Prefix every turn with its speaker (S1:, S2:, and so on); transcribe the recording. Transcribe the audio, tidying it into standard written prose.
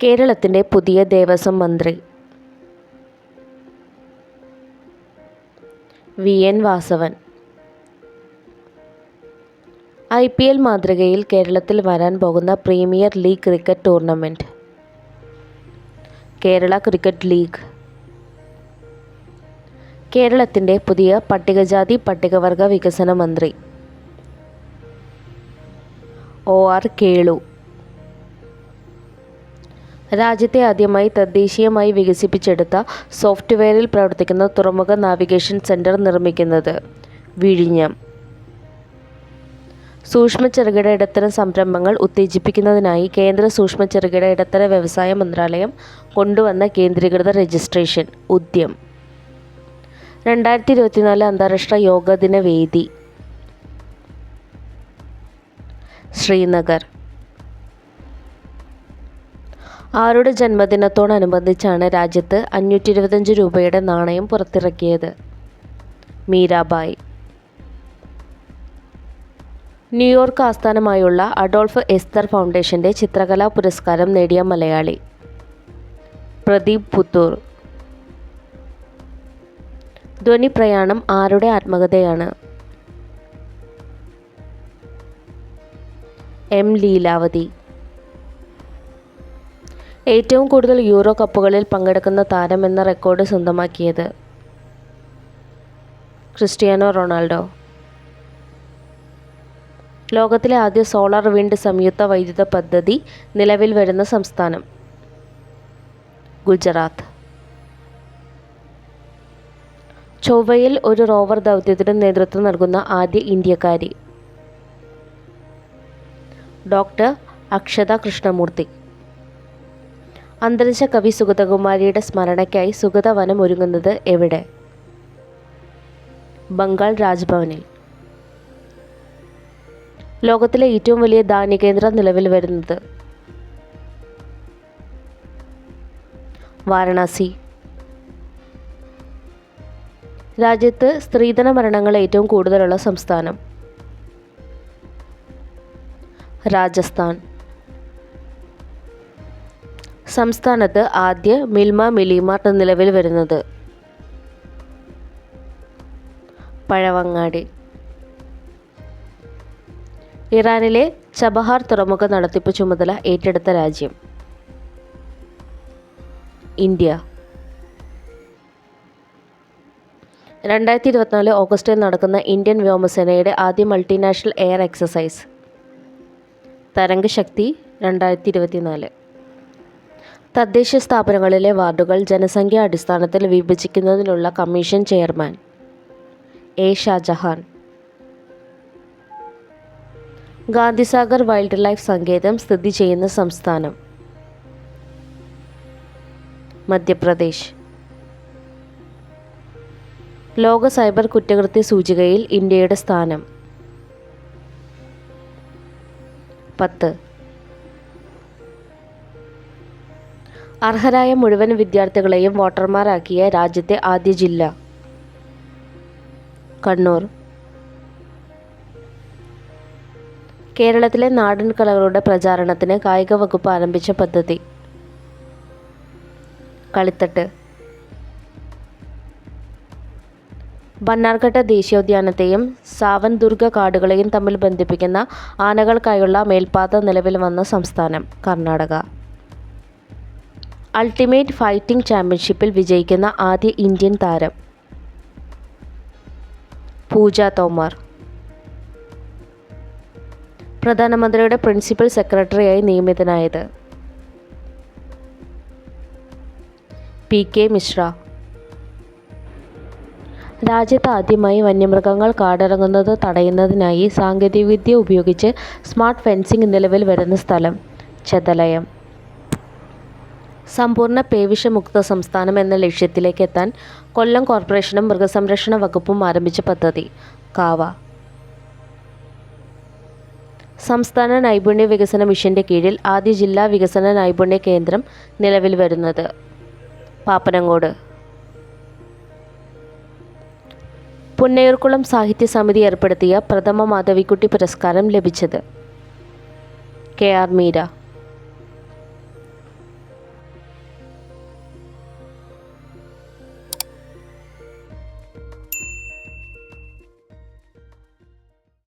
S1: കേരളത്തിൻ്റെ പുതിയ ദേവസ്വം മന്ത്രി VN വാസവൻ. IPL മാതൃകയിൽ കേരളത്തിൽ വരാൻ പോകുന്ന premier league cricket tournament Kerala cricket league. കേരളത്തിൻ്റെ പുതിയ പട്ടികജാതി പട്ടികവർഗ വികസന മന്ത്രി OR കേളു. രാജ്യത്തെ ആദ്യമായി തദ്ദേശീയമായി വികസിപ്പിച്ചെടുത്ത സോഫ്റ്റ്വെയറിൽ പ്രവർത്തിക്കുന്ന തുറമുഖ നാവിഗേഷൻ സെൻറ്റർ നിർമ്മിക്കുന്നത് വിഴിഞ്ഞം. സൂക്ഷ്മ ചെറുകിട ഇടത്തരം സംരംഭങ്ങൾ ഉത്തേജിപ്പിക്കുന്നതിനായി കേന്ദ്ര സൂക്ഷ്മ ചെറുകിട ഇടത്തര വ്യവസായ മന്ത്രാലയം കൊണ്ടുവന്ന കേന്ദ്രീകൃത രജിസ്ട്രേഷൻ ഉദ്യം. 2024 അന്താരാഷ്ട്ര യോഗ ദിന വേദി ശ്രീനഗർ. ആരുടെ ജന്മദിനത്തോടനുബന്ധിച്ചാണ് രാജ്യത്ത് 525 രൂപയുടെ നാണയം പുറത്തിറക്കിയത്? മീരാബായ്. ന്യൂയോർക്ക് ആസ്ഥാനമായുള്ള അഡോൾഫ് എസ്തർ ഫൗണ്ടേഷൻ്റെ ചിത്രകലാ പുരസ്കാരം നേടിയ മലയാളി പ്രദീപ് പുത്തൂർ. ധ്വനി പ്രയാണം ആരുടെ ആത്മകഥയാണ്? M ലീലാവതി. ഏറ്റവും കൂടുതൽ യൂറോ കപ്പുകളിൽ പങ്കെടുക്കുന്ന താരം എന്ന റെക്കോർഡ് സ്വന്തമാക്കിയത് ക്രിസ്ത്യാനോ റൊണാൾഡോ. ലോകത്തിലെ ആദ്യ സോളാർ വിൻഡ് സംയുക്ത വൈദ്യുത പദ്ധതി നിലവിൽ വരുന്ന സംസ്ഥാനം ഗുജറാത്ത്. ചൊവ്വയിൽ ഒരു റോവർ ദൗത്യത്തിന് നേതൃത്വം നൽകുന്ന ആദ്യ ഇന്ത്യക്കാരി ഡോക്ടർ അക്ഷത കൃഷ്ണമൂർത്തി. അന്തരിച്ച കവി സുഗതകുമാരിയുടെ സ്മരണയ്ക്കായി സുഗതവനം ഒരുങ്ങുന്നത് എവിടെ? ബംഗാൾ രാജ്ഭവനിൽ. ലോകത്തിലെ ഏറ്റവും വലിയ ധാന്യകേന്ദ്രം നിലവിൽ വരുന്നത് വാരണാസി. രാജ്യത്ത് സ്ത്രീധന മരണങ്ങൾ ഏറ്റവും കൂടുതലുള്ള സംസ്ഥാനം രാജസ്ഥാൻ. സംസ്ഥാനത്ത് ആദ്യ മിൽമ മിലിമാർട്ട് നിലവിൽ വരുന്നത് പഴവങ്ങാടി. ഇറാനിലെ ചബഹാർ തുറമുഖ നടത്തിപ്പ് ചുമതല ഏറ്റെടുത്ത രാജ്യം ഇന്ത്യ. 2024 ഓഗസ്റ്റിൽ നടക്കുന്ന ഇന്ത്യൻ വ്യോമസേനയുടെ ആദ്യ multinational air exercise Tarang Shakti 2024. തദ്ദേശ സ്ഥാപനങ്ങളിലെ വാർഡുകൾ ജനസംഖ്യാ അടിസ്ഥാനത്തിൽ വിഭജിക്കുന്നതിനുള്ള commission chairman A Shajahan. Gandhisagar wildlife സങ്കേതം സ്ഥിതി ചെയ്യുന്ന സംസ്ഥാനം മധ്യപ്രദേശ്. ലോക സൈബർ കുറ്റകൃത്യ സൂചികയിൽ ഇന്ത്യയുടെ സ്ഥാനം 10. അർഹരായ മുഴുവൻ വിദ്യാർത്ഥികളെയും വോട്ടർമാരാക്കിയ രാജ്യത്തെ ആദ്യ ജില്ല കണ്ണൂർ. കേരളത്തിലെ നാടൻ കലകളുടെ പ്രചാരണത്തിന് കായിക വകുപ്പ് ആരംഭിച്ച പദ്ധതി കളിത്തട്ട്. ബന്നാർഘട്ട ദേശീയോദ്യാനത്തെയും സാവൻദുർഗ കാടുകളെയും തമ്മിൽ ബന്ധിപ്പിക്കുന്ന ആനകൾക്കായുള്ള മേൽപ്പാത നിലവിൽ വന്ന സംസ്ഥാനം കർണാടക. അൾട്ടിമേറ്റ് ഫൈറ്റിംഗ് ചാമ്പ്യൻഷിപ്പിൽ വിജയിക്കുന്ന ആദ്യ ഇന്ത്യൻ താരം പൂജ തോമർ. പ്രധാനമന്ത്രിയുടെ പ്രിൻസിപ്പൽ സെക്രട്ടറിയായി നിയമിതനായത് PK മിശ്ര. രാജ്യത്ത് ആദ്യമായി വന്യമൃഗങ്ങൾ കാടിറങ്ങുന്നത് തടയുന്നതിനായി സാങ്കേതികവിദ്യ ഉപയോഗിച്ച് സ്മാർട്ട് ഫെൻസിംഗ് നിലവിൽ വരുന്ന സ്ഥലം ചെതലയം. സമ്പൂർണ്ണ പേവിഷമുക്ത സംസ്ഥാനം എന്ന ലക്ഷ്യത്തിലേക്ക് എത്താൻ കൊല്ലം കോർപ്പറേഷനും മൃഗസംരക്ഷണ വകുപ്പും ആരംഭിച്ച പദ്ധതി കാവ. സംസ്ഥാന നൈപുണ്യ വികസന മിഷന്റെ കീഴിൽ ആദ്യ ജില്ലാ വികസന നൈപുണ്യ കേന്ദ്രം നിലവിൽ വരുന്നത് പാപ്പനംകോട്. പുന്നയൂർക്കുളം സാഹിത്യ സമിതി ഏർപ്പെടുത്തിയ പ്രഥമ മാധവിക്കുട്ടി പുരസ്കാരം ലഭിച്ചത് KR മീര.